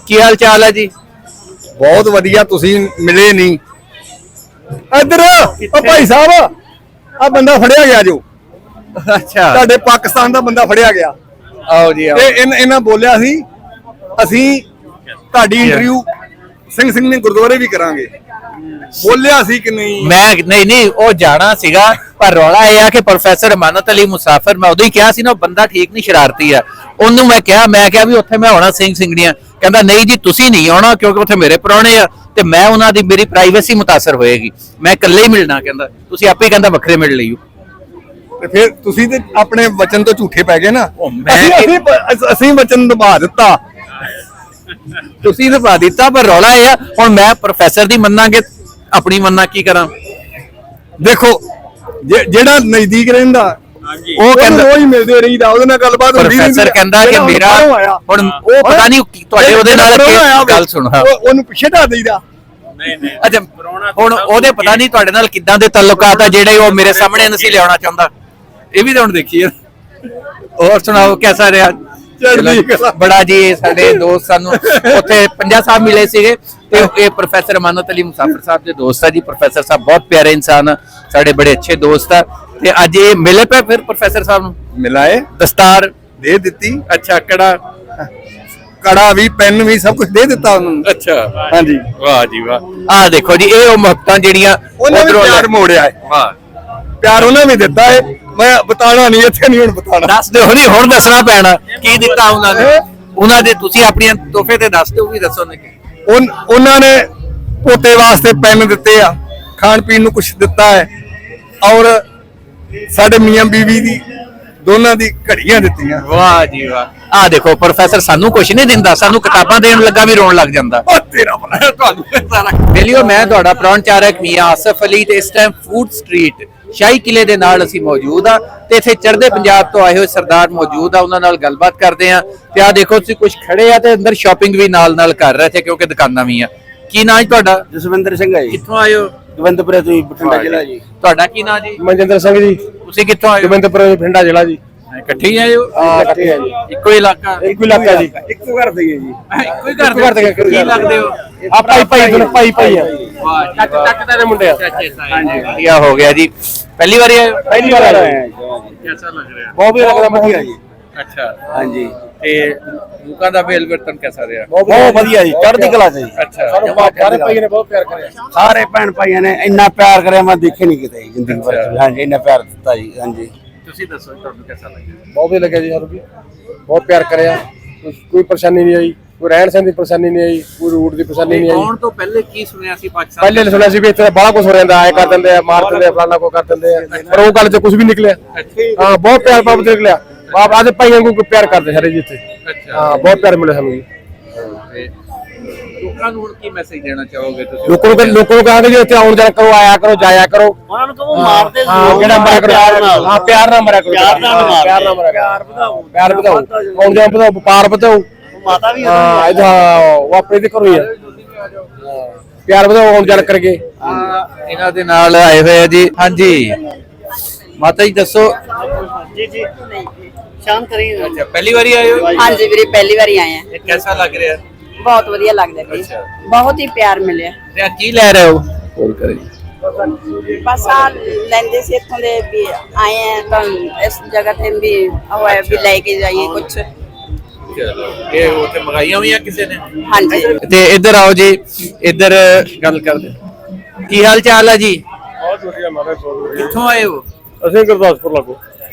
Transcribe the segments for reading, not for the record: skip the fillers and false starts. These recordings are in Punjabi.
ਕੀ ਹਾਲ ਚਾਲ ਹੈ ਜੀ? ਬਹੁਤ ਵਧੀਆ। ਤੁਸੀਂ ਮਿਲੇ ਨਹੀਂ ਇੱਧਰ। ਉਹ ਭਾਈ ਸਾਹਿਬ ਆ ਬੰਦਾ ਫੜਿਆ ਗਿਆ ਜੋ। ਅੱਛਾ, ਤੁਹਾਡੇ ਪਾਕਿਸਤਾਨ ਦਾ ਬੰਦਾ ਫੜਿਆ ਗਿਆ। ਆਓ ਜੀ ਆਓ। ਤੇ ਇਹਨਾਂ ਬੋਲਿਆ ਸੀ ਅਸੀਂ ਤੁਹਾਡੀ ਇੰਟਰਵਿਊ ਸਿੰਘ ਨੇ ਗੁਰਦੁਆਰੇ ਵੀ ਕਰਾਂਗੇ। ਬੋਲਿਆ ਸੀ ਕਿ ਨਹੀਂ? ਮੈਂ ਨਹੀਂ ਉਹ ਜਾਣਾ ਸੀਗਾ, ਪਰ ਰੌਲਾ ਇਹ ਆ ਕਿ ਪ੍ਰੋਫੈਸਰ ਅਮਾਨਤ ਅਲੀ ਮੁਸਾਫਿਰ, ਮੈਂ ਉਦੋਂ ਹੀ ਕਿਹਾ ਸੀ ਨਾ, ਉਹ ਬੰਦਾ ਠੀਕ ਨਹੀਂ, ਸ਼ਰਾਰਤੀ ਆ। ਉਹਨੂੰ ਮੈਂ ਕਿਹਾ ਵੀ ਉੱਥੇ ਮੈਂ ਆਉਣਾ ਸਿੰਘਣੀਆਂ। ਕਹਿੰਦਾ ਨਹੀਂ ਜੀ ਤੁਸੀਂ ਨਹੀਂ ਆਉਣਾ, ਕਿਉਂਕਿ ਉੱਥੇ ਮੇਰੇ ਪ੍ਰਾਹੁਣੇ ਆ ਤੇ ਮੈਂ ਉਹਨਾਂ ਦੀ, ਮੇਰੀ ਪ੍ਰਾਈਵੇਸੀ ਮੁਤਾਸਰ ਹੋਏਗੀ, ਮੈਂ ਇਕੱਲੇ ਹੀ ਮਿਲਣਾ। ਕਹਿੰਦਾ ਤੁਸੀਂ ਆਪੇ, ਕਹਿੰਦਾ ਵੱਖਰੇ ਮਿਲ ਲਈਓ। ਤੇ ਫਿਰ ਤੁਸੀਂ ਤੇ ਆਪਣੇ ਵਚਨ ਤੋਂ ਝੂਠੇ ਪੈ ਗਏ ਨਾ। ਅਸੀਂ ਵਚਨ ਨਿਭਾ ਦਿੱਤਾ, ਤੁਸੀਂ ਨਿਭਾ ਦਿੱਤਾ, ਪਰ ਰੌਲਾ ਇਹ ਆ ਹੁਣ ਮੈਂ ਪ੍ਰੋਫੈਸਰ ਦੀ ਮੰਨਾਂਗੇ, ਆਪਣੀ ਮੰਨਾ ਕੀ ਕਰਾਂ? ਦੇਖੋ ਜਿਹੜਾ ਨਜ਼ਦੀਕ ਰਹਿੰਦਾ ਉਹ ਕਹਿੰਦਾ ਉਹ ਹੀ ਮਿਲਦੇ ਰਹੀਦਾ, ਉਹਦੇ ਨਾਲ ਗੱਲਬਾਤ ਹੁੰਦੀ। ਪ੍ਰੋਫੈਸਰ ਕਹਿੰਦਾ ਕਿ ਮੇਰਾ ਹੁਣ ਉਹ ਪਤਾ ਨਹੀਂ ਤੁਹਾਡੇ ਉਹਦੇ ਨਾਲ ਗੱਲ ਸੁਣੋ, ਉਹਨੂੰ ਪਿੱਛੇ ਢਾ ਦੇਈਦਾ। ਨਹੀਂ ਅੱਛਾ, ਹੁਣ ਉਹਦੇ ਪਤਾ ਨਹੀਂ ਤੁਹਾਡੇ ਨਾਲ ਕਿੱਦਾਂ ਦੇ ਤਾਲੁਕਾਤ ਆ ਜਿਹੜੇ ਉਹ ਮੇਰੇ ਸਾਹਮਣੇ ਨਹੀਂ ਲਿਆਉਣਾ ਚਾਹੁੰਦਾ। ਇਹ ਵੀ ਤਾਂ ਹੁਣ ਦੇਖੀਏ। ਹੋਰ ਸੁਣਾਓ ਕਿਹਦਾ ਰਿਹਾ? ਬੜਾ ਜੀ ਸਾਡੇ ਦੋਸਤ ਸਾਨੂੰ ਉੱਥੇ ਪੰਜਾ ਸਾਹਿਬ ਮਿਲੇ ਸੀਗੇ ਤੇ ਇਹ ਪ੍ਰੋਫੈਸਰ ਅਮਾਨਤ ਅਲੀ ਮੁਸਾਫਿਰ ਸਾਹਿਬ ਦੇ ਦੋਸਤ ਆ ਜੀ। ਪ੍ਰੋਫੈਸਰ ਸਾਹਿਬ ਬਹੁਤ ਪਿਆਰੇ ਇਨਸਾਨ, ਸਾਡੇ ਬੜੇ ਅੱਛੇ ਦੋਸਤ ਆ। ਤੇ ਅੱਜ ਇਹ ਮਿਲੇ ਪਏ, ਫਿਰ ਪ੍ਰੋਫੈਸਰ ਸਾਹਿਬ ਨੂੰ ਮਿਲਾਏ, ਦਸਤਾਰ ਦੇ ਦਿੱਤੀ। ਅੱਛਾ, ਕੜਾ ਵੀ, ਪੈਨ ਵੀ, ਸਭ ਕੁਝ ਦੇ ਦਿੱਤਾ ਉਹਨੂੰ। ਅੱਛਾ, ਹਾਂਜੀ, ਵਾਹ ਜੀ ਵਾਹ। ਆਹ ਦੇਖੋ ਜੀ, ਇਹ ਉਹ ਮੁਹੱਬਤਾਂ ਜਿਹੜੀਆਂ ਉਹਨਾਂ ਨੇ ਪਿਆਰ ਮੋੜਿਆ ਹੈ। ਵਾਹ, ਪਿਆਰ ਉਹਨਾਂ ਨੇ ਦਿੱਤਾ ਹੈ। ਮੈਂ ਬਤਾਣਾ ਨਹੀਂ, ਇੱਥੇ ਨਹੀਂ ਹੁਣ ਬਤਾਣਾ। ਦੱਸ ਦਿਓ, ਨਹੀਂ ਹੁਣ ਦੱਸਣਾ ਪੈਣਾ ਕੀ ਦਿੱਤਾ ਉਹਨਾਂ ਨੇ। ਉਹਨਾਂ ਦੇ ਤੁਸੀਂ ਆਪਣੀਆਂ ਤੋਹਫੇ ਤੇ ਦੱਸ ਦਿਓ, ਵੀ ਦੱਸੋ ਨੇ। ਉਹਨਾਂ ਨੇ ਪੋਤੇ ਵਾਸਤੇ ਪੈਨ ਦਿੱਤੇ ਆ, ਖਾਣ ਪੀਣ ਨੂੰ ਕੁਝ ਦਿੱਤਾ ਹੈ, ਔਰ ਸਾਡੇ ਮੀਆਂ ਬੀਵੀ ਦੀ ਦੋਨਾਂ ਦੀ ਘੜੀਆਂ ਦਿੱਤੀਆਂ। ਵਾਹ ਜੀ ਵਾਹ। ਆਹ ਦੇਖੋ ਪ੍ਰੋਫੈਸਰ ਸਾਨੂੰ ਕੁਝ ਨਹੀਂ ਦਿੰਦਾ, ਸਾਨੂੰ ਕਿਤਾਬਾਂ ਦੇਣ ਲੱਗਾ ਵੀ ਰੋਣ ਲੱਗ ਜਾਂਦਾ। ਉਹ ਤੇਰਾ ਭਲਾ ਤੁਹਾਨੂੰ ਸਾਰਾ ਵੇਲਿਓ, ਮੈਂ ਤੁਹਾਡਾ ਪ੍ਰਾਹੁਣਚਾਰਕ ਮੀਆਂ ਆਸਫ ਅਲੀ ਤੇ ਇਸ ਟਾਈਮ ਫੂਡ ਸਟਰੀਟ ਸ਼ਾਹੀ ਕਿਲੇ ਦੇ ਨਾਲ ਅਸੀਂ ਮੌਜੂਦ ਆ ਤੇ ਇੱਥੇ ਚੜ੍ਹਦੇ ਪੰਜਾਬ ਤੋਂ ਆਏ ਹੋਏ ਸਰਦਾਰ ਮੌਜੂਦ ਆ, ਉਹਨਾਂ ਨਾਲ ਗੱਲਬਾਤ ਕਰਦੇ ਆ। ਤੇ ਆ ਦੇਖੋ ਤੁਸੀਂ ਕੁਝ ਖੜੇ ਆ ਤੇ ਅੰਦਰ ਸ਼ਾਪਿੰਗ ਵੀ ਨਾਲ ਕਰ ਰਹੇ ਥੇ, ਕਿਉਂਕਿ ਦੁਕਾਨਾਂ ਵੀ ਆ। ਕੀ ਨਾਂ ਜੀ ਤੁਹਾਡਾ? ਜਸਵਿੰਦਰ ਸਿੰਘ ਹੈ ਜੀ। ਕਿੱਥੋਂ ਆਏ ਹੋ? ਗੋਬਿੰਦਪੁਰੇ ਤੋਂ, ਬਠਿੰਡਾ ਜ਼ਿਲ੍ਹਾ ਜੀ। ਤੁਹਾਡਾ ਕੀ ਨਾਂ ਜੀ? ਮਨਜਿੰਦਰ ਸਿੰਘ ਜੀ। ਤੁਸੀਂ ਕਿੱਥੋਂ ਆਏ ਹੋ? ਗੋਬਿੰਦਪੁਰੇ, ਬਠਿੰਡਾ ਜ਼ਿਲ੍ਹਾ ਜੀ। ਇਕੱਠੇ ਹੀ ਆਏ ਹੋ? ਇਕੱਠੇ ਆ ਜੀ। ਇੱਕੋ ਇਲਾਕਾ? ਇੱਕੋ ਇਲਾਕਾ ਜੀ। ਇੱਕੋ ਘਰ ਦੇ ਜੀ। ਇੱਕੋ ਹੀ ਘਰ ਦੇ? ਕੀ ਲੱਗਦੇ ਹੋ? ਆ ਭਾਈ ਆ। ਵਾਹ ਜੀ ਵਾਹ। ਟੱਕਦਾ ਦੇ ਮੁੰਡੇ ਆ। ਹਾਂਜੀ, ਵਧੀਆ ਹੋ ਗਿਆ ਜੀ। ਪਹਿਲੀ ਵਾਰੀ ਆਏ ਹੋ? ਪਹਿਲੀ ਵਾਰ ਆਏ ਆ। ਕਿਹਦਾ ਲੱਗ ਰਿਹਾ? ਬਹੁਤ ਵਧੀਆ ਵਧੀਆ ਜੀ। ਅੱਛਾ, ਹਾਂਜੀ। ਤੇ ਲੋਕਾਂ ਦਾ ਵੇਲ ਵਰਤਨ ਕਿਹਦਾ ਰਿਹਾ? ਬਹੁਤ ਵਧੀਆ ਜੀ, ਚੜ੍ਹਦੀ ਕਲਾ ਚ ਜੀ। ਅੱਛਾ, ਸਾਰੇ ਭਾਈਆਂ ਨੇ ਬਹੁਤ ਪਿਆਰ ਕਰਿਆ। ਸਾਰੇ ਭੈਣ ਭਾਈਆਂ ਨੇ ਇੰਨਾ ਪਿਆਰ ਕਰਿਆ ਮੈਂ ਦੇਖੇ ਨਹੀਂ ਕਿਤੇ ਜ਼ਿੰਦਗੀ ਭਰ ਚ। ਹਾਂਜੀ, ਇੰਨਾ ਪਿਆਰ ਦਿੱਤਾ ਜੀ। ਹਾਂਜੀ, ਤੁਸੀਂ ਦੱਸੋ ਤੁਹਾਨੂੰ ਕਿਹਦਾ ਲੱਗਿਆ? ਬਹੁਤ ਵਧੀਆ ਲੱਗਿਆ ਜੀ ਸਾਨੂੰ ਵੀ, ਬਹੁਤ ਪਿਆਰ ਕਰਿਆ। ਕੋਈ ਪਰੇਸ਼ਾਨੀ ਨਹੀਂ ਆਈ, ਕੋਈ ਰਹਿਣ ਸਹਿਣ ਦੀ ਪਰੇਸ਼ਾਨੀ ਨਹੀਂ ਆਈ, ਕੋਈ ਰੂਟ ਦੀ ਪਰੇਸ਼ਾਨੀ ਨਹੀਂ ਆਈ। ਆਉਣ ਤੋਂ ਪਹਿਲੇ ਕੀ ਸੁਣਿਆ ਸੀ ਪਾਕਿਸਤਾਨ? ਪਹਿਲੇ ਸੁਣਿਆ ਸੀ ਵੀ ਇੱਥੇ ਬੜਾ ਕੁਝ ਹੋ ਜਾਂਦਾ, ਆਏ ਕਰ ਦਿੰਦੇ ਆ, ਮਾਰ ਦਿੰਦੇ ਆ, ਫਲਾਣਾ ਕੋ ਕਰ ਦਿੰਦੇ ਆ, ਪਰ ਉਹ ਗੱਲ ਚ ਕੁਝ ਵੀ ਨਿਕਲਿਆ। ਹਾਂ, ਬਹੁਤ ਪਿਆਰ ਬਾਬਤ ਨਿਕਲਿਆ। ਬਾਪ ਆਦੇ ਭਾਈਆਂ ਨੂੰ ਪਿਆਰ ਕਰਦੇ ਸਾਰੇ ਜੀ ਇੱਥੇ। ਅੱਛਾ, ਹਾਂ, ਬਹੁਤ ਪਿਆਰ ਮਿਲਿਆ ਸਾਨੂੰ ਜੀ। ਲੋਕਾਂ ਨੂੰ ਹੁਣ ਕੀ ਮੈਸੇਜ ਦੇਣਾ ਚਾਹੋਗੇ ਤੁਸੀਂ? ਲੋਕਾਂ ਨੂੰ ਕਹਿੰਦੇ ਜੀ ਇੱਥੇ ਆਉਣ ਜਾਇਆ ਕਰੋ, ਆਇਆ ਕਰੋ, ਜਾਇਆ ਕਰੋ। ਉਹਨਾਂ ਨੂੰ ਕਹੋ ਮਾਰਦੇ ਜਿਹੜਾ ਮਰਿਆ ਕਰੋ, ਹਾਂ ਪਿਆਰ ਨਾਲ ਮਰਿਆ ਕਰੋ, ਪਿਆਰ ਨਾਲ ਮਰਿਆ, ਪਿਆਰ ਵਧਾਓ, ਆਉਣ ਜਾਇਆ ਵਧਾਓ, ਵਪਾਰ ਵਧਾਓ। ਮਾਤਾ ਵੀ ਹਾਂ, ਇਹਦਾ ਉਹ ਆਪਣੇ ਤੇ ਕਰੋ ਹੀ ਆ। ਪਿਆਰ ਵਧਾਓ, ਆਉਣ ਜਾਣ ਕਰਕੇ। ਇਹਨਾਂ ਦੇ ਨਾਲ ਆਏ ਹੋਏ ਆ ਜੀ। ਹਾਂਜੀ ਮਾਤਾ ਜੀ ਦੱਸੋ। ਜੀ ਜੀ, ਸ਼ਾਮ ਕਰੀ। ਅੱਛਾ, ਪਹਿਲੀ ਵਾਰੀ ਆਏ ਹੋ? ਹਾਂਜੀ ਵੀਰੇ, ਪਹਿਲੀ ਵਾਰੀ ਆਏ ਆ। ਇਹ ਕਿਹਦਾ ਲੱਗ ਰਿਹਾ? ਬਹੁਤ ਵਧੀਆ ਲੱਗਦਾ ਜੀ, ਬਹੁਤ ਹੀ ਪਿਆਰ ਮਿਲਿਆ। ਤੇ ਆ ਕੀ ਲੈ ਰਹੇ ਹੋ? ਹੋਰ ਕਰੇ ਬਸ ਆ ਲੈਂਦੇ ਸੀ ਇੱਥੋਂ ਦੇ ਵੀ ਆਏ ਆ ਤਾਂ ਇਸ ਜਗ੍ਹਾ ਤੇ ਵੀ ਹੋਇਆ ਵੀ ਲੈ ਕੇ ਜਾਈਏ ਕੁਝ। ਇਹ ਉੱਥੇ ਮੰਗਾਈਆਂ ਹੋਈਆਂ ਕਿਸੇ ਨੇ? ਹਾਂਜੀ। ਤੇ ਇੱਧਰ ਆਓ ਜੀ, ਇੱਧਰ ਗੱਲ ਕਰਦੇ। ਕੀ ਹਾਲ ਚਾਲ ਹੈ ਜੀ? ਬਹੁਤ ਵਧੀਆ ਮਾਰੇ। ਕਿੱਥੋਂ ਆਏ ਹੋ? ਅਸੀਂ ਗੁਰਦਾਸਪੁਰ ਲੱਗੋ।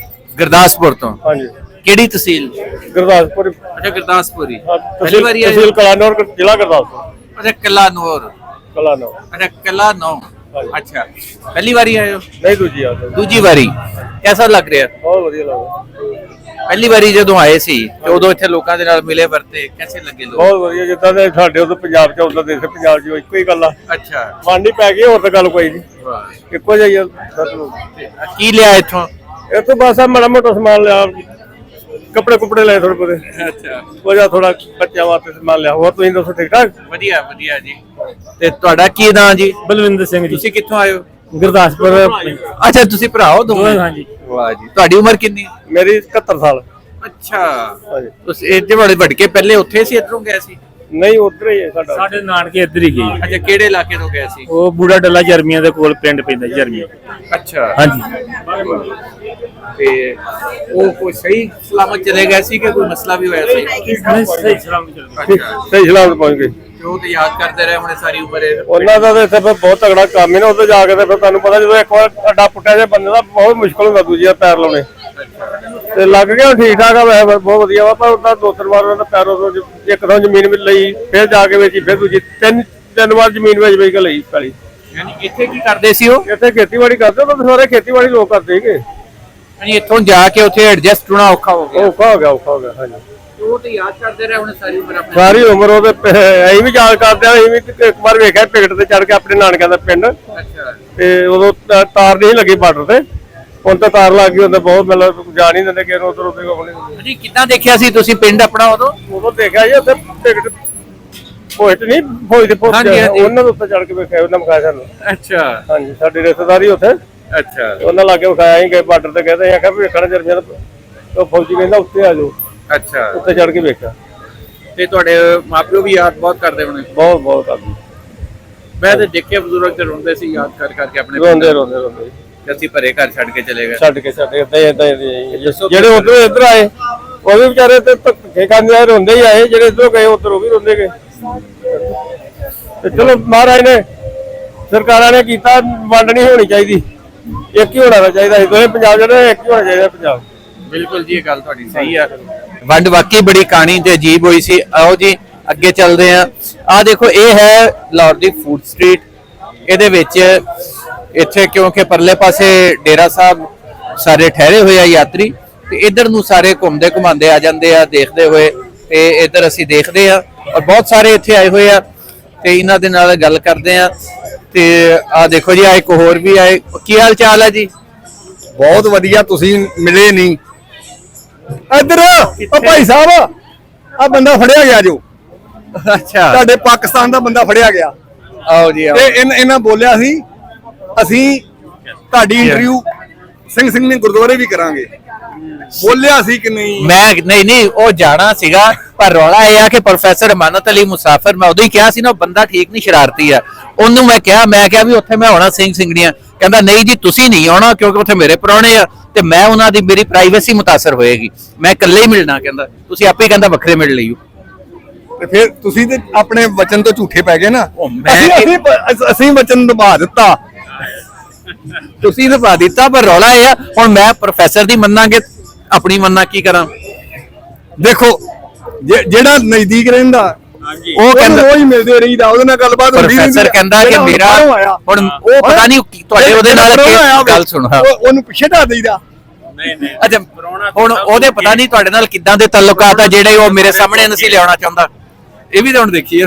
ਗੁਰਦਾਸਪੁਰ ਤੋਂ? ਹਾਂਜੀ। ਕਿਹੜੀ ਤਹਿਸੀਲ? ਗੁਰਦਾਸਪੁਰ। ਅੱਛਾ, ਗੁਰਦਾਸਪੁਰੀ। ਪਹਿਲੀ ਵਾਰੀ ਆਏ? ਤਹਿਸੀਲ ਕਲਾਨੌਰ, ਜ਼ਿਲ੍ਹਾ ਗੁਰਦਾਸਪੁਰ। ਅੱਛਾ, ਕਲਾਨੌਰ। ਕਲਾਨੌਰ। ਅੱਛਾ, ਕਲਾਨੌਰ। ਅੱਛਾ, ਪਹਿਲੀ ਵਾਰੀ ਆਏ ਹੋ? ਨਹੀਂ, ਦੂਜੀ ਆ। ਦੂਜੀ ਵਾਰੀ। ਕਿਹਦਾ ਲੱਗ ਰਿਹਾ? ਬਹੁਤ ਵਧੀਆ ਲੱਗਦਾ। ਪਹਿਲੀ ਵਾਰੀ ਜਦੋਂ ਆਏ ਸੀ ਤੇ ਉਦੋਂ ਇੱਥੇ ਲੋਕਾਂ ਦੇ ਨਾਲ ਮਿਲੇ ਵਰਤੇ, ਕਿਵੇਂ ਲੱਗੇ ਲੋਕ? ਬਹੁਤ ਵਧੀਆ, ਜਿੱਦਾਂ ਦੇ ਸਾਡੇ ਉਦੋਂ ਪੰਜਾਬ ਚ ਉਦੋਂ ਦੇਖ ਪੰਜਾਬ ਚ ਇੱਕੋ ਹੀ ਗੱਲ ਆ। ਅੱਛਾ, ਮਨ ਨਹੀਂ ਪੈ ਗਈ, ਹੋਰ ਤਾਂ ਗੱਲ ਕੋਈ ਨਹੀਂ, ਵਾਹ। ਇੱਕੋ ਜਿਹਾ ਹੀ ਆ ਸਭ ਨੂੰ। ਕੀ ਲਿਆ ਇੱਥੋਂ? ਇੱਥੋਂ ਬਸ ਆ ਮਾੜਾ ਮੋਟਾ ਸਮਾਨ ਲਿਆ, ਕੱਪੜੇ ਕੁਪੜੇ ਲਏ ਥੋੜੇ ਬਹੁਤੇ। ਅੱਛਾ, ਉਹ ਥੋੜਾ ਬੱਚਿਆਂ ਵਾਸਤੇ ਸਮਾਨ ਲਿਆ। ਹੋਰ ਤੁਸੀਂ ਦੱਸੋ, ਠੀਕ ਠਾਕ? ਵਧੀਆ ਵਧੀਆ ਜੀ। ਤੇ ਤੁਹਾਡਾ ਕੀ ਨਾਂ ਜੀ? ਬਲਵਿੰਦਰ ਸਿੰਘ ਜੀ। ਤੁਸੀਂ ਕਿੱਥੋਂ ਆਏ ਹੋ? ਗੁਰਦਾਸਪੁਰ। ਅੱਛਾ, ਤੁਸੀਂ ਭਰਾ ਹੋ ਦੋਵੇਂ? ਹਾਂਜੀ। ਵਾਹ ਜੀ। ਤੁਹਾਡੀ ਉਮਰ ਕਿੰਨੀ? ਮੇਰੀ 71 ਸਾਲ। ਅੱਛਾ, ਹਾਂਜੀ। ਤੁਸੀਂ ਇੱਥੇ ਬੜੇ ਵੱਡ ਕੇ ਪਹਿਲੇ ਉੱਥੇ ਸੀ, ਇੱਧਰੋਂ ਗਏ ਸੀ? ਨਹੀਂ ਉਧਰ ਹੀ ਹੈ ਸਾਡਾ। ਸਾਡੇ ਨਾਨਕੇ ਇੱਧਰ ਹੀ ਗਏ। ਅੱਛਾ, ਕਿਹੜੇ ਇਲਾਕੇ ਤੋਂ ਗਏ ਸੀ? ਉਹ ਬੂੜਾ ਡੱਲਾ ਜਰਮੀਆਂ ਦੇ ਕੋਲ ਪਿੰਡ ਪੈਂਦਾ ਜਰਮੀਆਂ। ਅੱਛਾ, ਹਾਂਜੀ। ਤੇ ਉਹ ਕੋਈ ਸਹੀ ਸਲਾਮਤ ਚਲੇ ਗਏ ਸੀ ਕਿ ਕੋਈ ਮਸਲਾ ਵੀ ਹੋਇਆ ਸੀ? ਸਹੀ ਸਲਾਮ ਚੱਲ ਅੱਛਾ, ਸਹੀ ਸਲਾਮਤ ਪਹੁੰਚ ਗਏ। ਤੇ ਉਹ ਤੇ ਯਾਦ ਕਰਦੇ ਰਹੇ ਹੁਣੇ ਸਾਰੀ ਉਮਰ ਇਹ। ਉਹਨਾਂ ਦਾ ਤਾਂ ਇੱਥੇ ਫਿਰ ਬਹੁਤ ਤਗੜਾ ਕੰਮ ਹੈ ਨਾ, ਉੱਥੇ ਜਾ ਕੇ ਤੇ ਫਿਰ ਤੁਹਾਨੂੰ ਪਤਾ ਜਦੋਂ ਇੱਕ ਵਾਰ ਅੱਡਾ ਪੁੱਟਿਆ ਜੇ ਬੰਦੇ ਦਾ ਬਹੁਤ ਮੁਸ਼ਕਲ ਹੁੰਦਾ ਦੂਜੀ ਵਾਰ ਪੈਰ ਲਾਉਣੇ। ਤੇ ਲੱਗ ਗਿਆ ਠੀਕ ਠਾਕ ਆ, ਵੈਸੇ ਬਹੁਤ ਵਧੀਆ ਵਾ, ਪਰ ਉਹਦਾ 2-3 ਵਾਰ ਉਹਦਾ ਪੈਰ ਉਦੋਂ ਇੱਕਦਮ ਜ਼ਮੀਨ ਵਿੱਚ ਲਈ, ਫਿਰ ਜਾ ਕੇ ਵੇਚੀ, ਫਿਰ ਦੂਜੀ ਤਿੰਨ ਵਾਰ ਜ਼ਮੀਨ ਵੇਚ ਕੇ ਲਈ ਪੈਲੀ। ਯਾਨੀ ਇੱਥੇ ਕੀ ਕਰਦੇ ਸੀ ਉਹ? ਇੱਥੇ ਖੇਤੀਬਾੜੀ ਕਰਦੇ ਉਹ ਤਾਂ ਸਾਰੇ ਖੇਤੀਬਾੜੀ ਲੋਕ ਕਰਦੇ ਸੀਗੇ। ਯਾਨੀ ਇੱਥੋਂ ਜਾ ਕੇ ਉੱਥੇ ਐਡਜਸਟ ਹੋਣਾ ਔਖਾ ਹੋ ਗਿਆ। ਔਖਾ ਹੋ ਗਿਆ ਹਾਂਜੀ। ਉਹ ਤੇ ਯਾਦ ਕਰਦੇ ਰਹੇ ਹੁਣੇ ਸਾਰੀ ਉਮਰ ਆਪਣੇ। ਸਾਰੀ ਉਮਰ ਉਹਦੇ ਅਸੀਂ ਵੀ ਯਾਦ ਕਰਦੇ ਆ, ਅਸੀਂ ਵੀ ਇੱਕ ਵਾਰ ਵੇਖਿਆ ਪਿਕਟ ਤੇ ਚੜ ਕੇ ਆਪਣੇ ਨਾਨਕਿਆਂ ਦਾ ਪਿੰਡ, ਅੱਛਾ, ਤੇ ਉਦੋਂ ਤਾਰ ਨਹੀਂ ਲੱਗੀ ਬਾਰਡਰ ਤੇ, ਹੁਣ ਤਾਂ ਤਾਰ ਲੱਗ ਗਈ, ਹੁੰਦਾ ਬਹੁਤ ਮਤਲਬ ਜਾ ਨਹੀਂ ਦਿੰਦੇ ਕਿ ਉਧਰ ਉਧਰ। ਜੀ ਕਿੱਦਾਂ ਦੇਖਿਆ ਸੀ ਤੁਸੀਂ ਪਿੰਡ ਆਪਣਾ ਉਦੋਂ ਦੇਖਿਆ ਜੀ ਉੱਥੇ ਪਿਕਟ ਪੋਸਟ ਨਹੀਂ ਫੌਜ ਦੇ ਪੋਸਟ, ਹਾਂਜੀ, ਹਾਂਜੀ। ਉਹਨਾਂ ਦੇ ਉੱਤੇ ਚੜ ਕੇ ਵੇਖਿਆ, ਉਹਨਾਂ ਮਖਾਇਆ ਸਾਨੂੰ। ਅੱਛਾ ਹਾਂਜੀ, ਸਾਡੀ ਰਿਸ਼ਤੇਦਾਰੀ ਉੱਥੇ, ਅੱਛਾ ਉਹਨਾਂ ਲਾਗੇ ਵਿਖਾਇਆ ਹੀ ਗਏ ਬਾਰਡਰ ਤੇ, ਕਹਿੰਦੇ ਆਖਿਆ ਵੀ ਵੇਖਣਾ ਜਰਮੀਆਂ ਦਾ, ਉਹ ਫੌਜੀ ਕਹਿੰਦਾ ਉੱਤੇ ਆ ਜਾਓ, ਅੱਛਾ। ਉੱਤੇ ਚੜ ਕੇ ਵੇਖਿਆ। ਤੇ ਤੁਹਾਡੇ ਮਾਪਿਓ ਵੀ ਯਾਦ ਬਹੁਤ ਕਰਦੇ ਹੋਣੇ? ਬਹੁਤ ਆਦਮੀ ਮੈਂ ਤੇ ਦੇਖਿਆ ਬਜ਼ੁਰਗ ਤੇ ਰੋਂਦੇ ਸੀ ਯਾਦ ਕਰਕੇ ਆਪਣੇ ਰੋਂਦੇ ਕਿ ਅਸੀਂ ਭਰੇ ਘਰ ਛੱਡ ਕੇ ਚਲੇ ਗਏ। ਛੱਡ ਕੇ ਏਦਾਂ ਜਿਹੜੇ ਉਧਰੋਂ ਇੱਧਰ ਆਏ ਉਹ ਵੀ ਵਿਚਾਰੇ ਤੇ ਧੱਕੇ ਖਾਂਦੇ ਆਏ, ਰੋਂਦੇ ਹੀ ਆਏ, ਜਿਹੜੇ ਇੱਧਰੋਂ ਗਏ ਉੱਧਰ ਉਹ ਵੀ ਰੋਂਦੇ ਗਏ। ਤੇ ਚਲੋ ਮਹਾਰਾਜ ਨੇ, ਸਰਕਾਰਾਂ ਨੇ ਕੀਤਾ, ਵੰਡ ਨਹੀਂ ਹੋਣੀ ਚਾਹੀਦੀ, ਇੱਕ ਹੀ ਹੋਣਾ ਚਾਹੀਦਾ ਸੀ। ਦੋਵੇਂ ਪੰਜਾਬ ਜਿਹੜੇ ਇੱਕ ਹੀ ਹੋਣਾ ਚਾਹੀਦਾ ਪੰਜਾਬ। ਬਿਲਕੁਲ ਜੀ, ਇਹ ਗੱਲ ਤੁਹਾਡੀ ਸਹੀ ਆ। ਵੰਡ ਵਾਕਈ ਬੜੀ ਕਹਾਣੀ ਤੇ ਅਜੀਬ ਹੋਈ ਸੀ। ਆਓ ਜੀ ਅੱਗੇ ਚੱਲਦੇ ਆ। ਆਹ ਦੇਖੋ, ਇਹ ਹੈ ਲਾਹੌਰ ਦੀ ਫੂਡ ਸਟਰੀਟ। ਇਹਦੇ ਵਿੱਚ ਇੱਥੇ ਕਿਉਂਕਿ ਪਰਲੇ ਪਾਸੇ ਡੇਰਾ ਸਾਹਿਬ ਸਾਰੇ ਠਹਿਰੇ ਹੋਏ ਆ ਯਾਤਰੀ, ਤੇ ਇਧਰ ਨੂੰ ਸਾਰੇ ਘੁੰਮਦੇ ਘੁਮਾਉਂਦੇ ਆ ਜਾਂਦੇ ਆ ਦੇਖਦੇ ਹੋਏ, ਤੇ ਇਧਰ ਅਸੀਂ ਦੇਖਦੇ ਆ ਔਰ ਬਹੁਤ ਸਾਰੇ ਇੱਥੇ ਆਏ ਹੋਏ ਆ, ਤੇ ਇਹਨਾਂ ਦੇ ਨਾਲ ਗੱਲ ਕਰਦੇ ਆ। ਤੇ ਆਹ ਦੇਖੋ ਜੀ, ਆ ਇੱਕ ਹੋਰ ਵੀ ਆਏ। ਕੀ ਹਾਲ ਚਾਲ ਹੈ ਜੀ? ਬਹੁਤ ਵਧੀਆ, ਤੁਸੀਂ ਮਿਲੇ ਨਹੀਂ। ਇੱਧਰ ਉਹ ਭਾਈ ਸਾਹਿਬ, ਆ ਬੰਦਾ ਫੜਿਆ ਗਿਆ ਜੋ, ਅੱਛਾ, ਤੁਹਾਡੇ ਪਾਕਿਸਤਾਨ ਦਾ ਬੰਦਾ ਫੜਿਆ ਗਿਆ। ਆਓ ਜੀ ਆਓ। ਤੇ ਇਹਨਾਂ ਬੋਲਿਆ ਸੀ ਅਸੀਂ ਤੁਹਾਡੀ ਇੰਟਰਵਿਊ ਸਿੰਘ ਨੇ ਗੁਰਦੁਆਰੇ ਵੀ ਕਰਾਂਗੇ, ਬੋਲਿਆ ਸੀ ਕਿ ਨਹੀਂ? ਮੈਂ ਨਹੀਂ ਉਹ ਜਾਣਾ ਸੀਗਾ, ਪਰ ਰੌਲਾ ਇਹ ਆ ਕਿ ਪ੍ਰੋਫੈਸਰ ਅਮਾਨਤ ਅਲੀ ਮੁਸਾਫਿਰ, ਮੈਂ ਉਦੋਂ ਹੀ ਕਿਹਾ ਸੀ ਨਾ, ਉਹ ਬੰਦਾ ਠੀਕ ਨਹੀਂ, ਸ਼ਰਾਰਤੀ ਆ। ਉਹਨੂੰ ਮੈਂ ਕਿਹਾ ਵੀ ਉੱਥੇ ਮੈਂ ਆਉਣਾ ਸਿੰਘੜੀਆਂ। ਕਹਿੰਦਾ ਨਹੀਂ ਜੀ ਤੁਸੀਂ ਨਹੀਂ ਆਉਣਾ, ਕਿਉਂਕਿ ਉੱਥੇ ਮੇਰੇ ਪ੍ਰਾਹੁਣੇ ਆ ਤੇ ਮੈਂ ਉਹਨਾਂ ਦੀ, ਮੇਰੀ ਪ੍ਰਾਈਵੇਸੀ ਮੁਤਾਸਰ ਹੋਏਗੀ, ਮੈਂ ਇਕੱਲੇ ਹੀ ਮਿਲਣਾ। ਕਹਿੰਦਾ ਤੁਸੀਂ ਆਪੇ, ਕਹਿੰਦਾ ਵੱਖਰੇ ਮਿਲ ਲਈਓ। ਤੇ ਫਿਰ ਤੁਸੀਂ ਤੇ ਆਪਣੇ ਵਚਨ ਤੋਂ ਝੂਠੇ ਪੈ ਗਏ ਨਾ। ਅਸੀਂ ਵਚਨ ਨਿਭਾ ਦਿੱਤਾ, ਤੁਸੀਂ ਨਿਭਾ ਦਿੱਤਾ, ਪਰ ਰੌਲਾ ਇਹ ਆ ਹੁਣ ਮੈਂ ਪ੍ਰੋਫੈਸਰ ਦੀ ਮੰਨਾਂਗੇ, ਆਪਣੀ ਮੰਨਾ ਕੀ ਕਰਾਂ? ਦੇਖੋ ਜਿਹੜਾ ਨਜ਼ਦੀਕ ਰਹਿੰਦਾ ਉਹ ਕਹਿੰਦਾ ਰੋਜ਼ ਮਿਲਦੇ ਰਹੀਦਾ, ਉਹਦੇ ਨਾਲ ਗੱਲਬਾਤ ਹੁੰਦੀ ਰਹਿੰਦੀ। ਪ੍ਰੋਫੈਸਰ ਕਹਿੰਦਾ ਕਿ ਮੇਰਾ ਹੁਣ ਉਹ ਪਤਾ ਨਹੀਂ ਤੁਹਾਡੇ ਉਹਦੇ ਨਾਲ ਗੱਲ ਸੁਣ, ਉਹਨੂੰ ਪਿੱਛੇ ਢਾ ਦੇਈਦਾ। ਅੱਛਾ, ਹੁਣ ਉਹਦੇ ਪਤਾ ਨਹੀਂ ਤੁਹਾਡੇ ਨਾਲ ਕਿੱਦਾਂ ਦੇ ਤਾਲੁਕਾਤ ਆ ਜਿਹੜੇ ਉਹ ਮੇਰੇ ਸਾਹਮਣੇ ਨਹੀਂ ਲਿਆਉਣਾ ਚਾਹੁੰਦਾ। ਇਹ ਵੀ ਤਾਂ ਹੁਣ ਦੇਖੀਏ।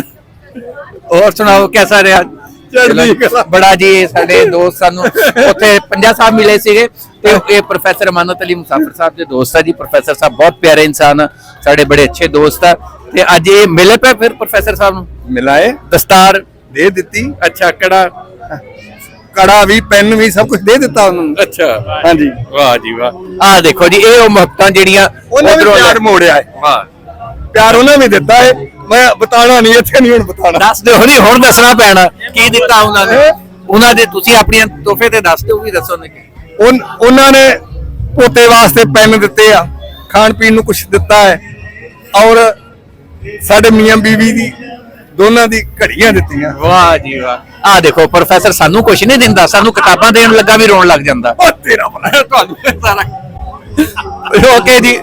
ਹੋਰ ਸੁਣਾਓ, ਕਿਹਦਾ ਰਿਹਾ? ਬੜਾ ਜੀ, ਸਾਡੇ ਦੋਸਤ ਸਾਨੂੰ ਉੱਥੇ ਪੰਜਾ ਸਾਹਿਬ ਮਿਲੇ ਸੀਗੇ, ਤੇ ਇਹ ਪ੍ਰੋਫੈਸਰ ਅਮਾਨਤ ਅਲੀ ਮੁਸਾਫਿਰ ਸਾਹਿਬ ਦੇ ਦੋਸਤ ਆ ਜੀ। ਪ੍ਰੋਫੈਸਰ ਸਾਹਿਬ ਬਹੁਤ ਪਿਆਰੇ ਇਨਸਾਨ ਆ, ਸਾਡੇ ਬੜੇ ਅੱਛੇ ਦੋਸਤ ਆ। ਤੇ ਅੱਜ ਇਹ ਮਿਲੇ ਪਏ ਫਿਰ ਪ੍ਰੋਫੈਸਰ ਸਾਹਿਬ ਨੂੰ ਮਿਲਾਏ, ਦਸਤਾਰ ਦੇ ਦਿੱਤੀ, ਅੱਛਾ, ਕੜਾ ਵੀ, ਪੈਨ ਵੀ, ਸਭ ਕੁਝ ਦੇ ਦਿੱਤਾ ਉਹਨਾਂ ਨੂੰ। ਅੱਛਾ, ਹਾਂਜੀ, ਵਾਹ ਜੀ ਵਾਹ। ਆਹ ਦੇਖੋ ਜੀ, ਇਹ ਉਹ ਮੁਹੱਬਤਾਂ ਜਿਹੜੀਆਂ ਉਹਨਾਂ ਨੇ ਪਿਆਰ ਮੋੜਿਆ ਹੈ। ਵਾਹ, ਪਿਆਰ ਉਹਨਾਂ ਨੇ ਦਿੱਤਾ ਹੈ, ਮੈਂ ਬਤਾਣਾ ਨਹੀਂ, ਇੱਥੇ ਨਹੀਂ ਹੁਣ ਬਤਾਣਾ। ਦੱਸ ਦਿਓ, ਨਹੀਂ ਹੁਣ ਦੱਸਣਾ ਪੈਣਾ ਕੀ ਦਿੱਤਾ ਉਹਨਾਂ ਨੇ। ਉਹਨਾਂ ਦੇ ਤੁਸੀਂ ਆਪਣੀਆਂ ਤੋਹਫੇ ਤੇ ਦੱਸ ਦਿਓ, ਵੀ ਦੱਸੋ ਨੇ। ਉਹਨਾਂ ਨੇ ਪੋਤੇ ਵਾਸਤੇ ਪੈਨ ਦਿੱਤੇ ਆ, ਖਾਣ ਪੀਣ ਨੂੰ ਕੁਝ ਦਿੱਤਾ ਹੈ, ਔਰ ਸਾਡੇ ਮੀਆਂ ਬੀਵੀ ਦੀ ਦੋਨਾਂ ਦੀ ਘੜੀਆਂ ਦਿੱਤੀਆਂ। ਵਾਹ ਜੀ ਵਾਹ। ਆਹ ਦੇਖੋ, ਪ੍ਰੋਫੈਸਰ ਸਾਨੂੰ ਕੁਝ ਨਹੀਂ ਦਿੰਦਾ, ਸਾਨੂੰ ਕਿਤਾਬਾਂ ਦੇਣ ਲੱਗਾ ਵੀ ਰੋਣ ਲੱਗ ਜਾਂਦਾ। ਉਹ ਤੇਰਾ ਭਲਾ, ਤੁਹਾਨੂੰ ਸਾਰਾ ਓਕੇ ਜੀ,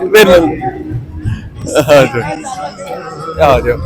ਆ ਜਾਓ।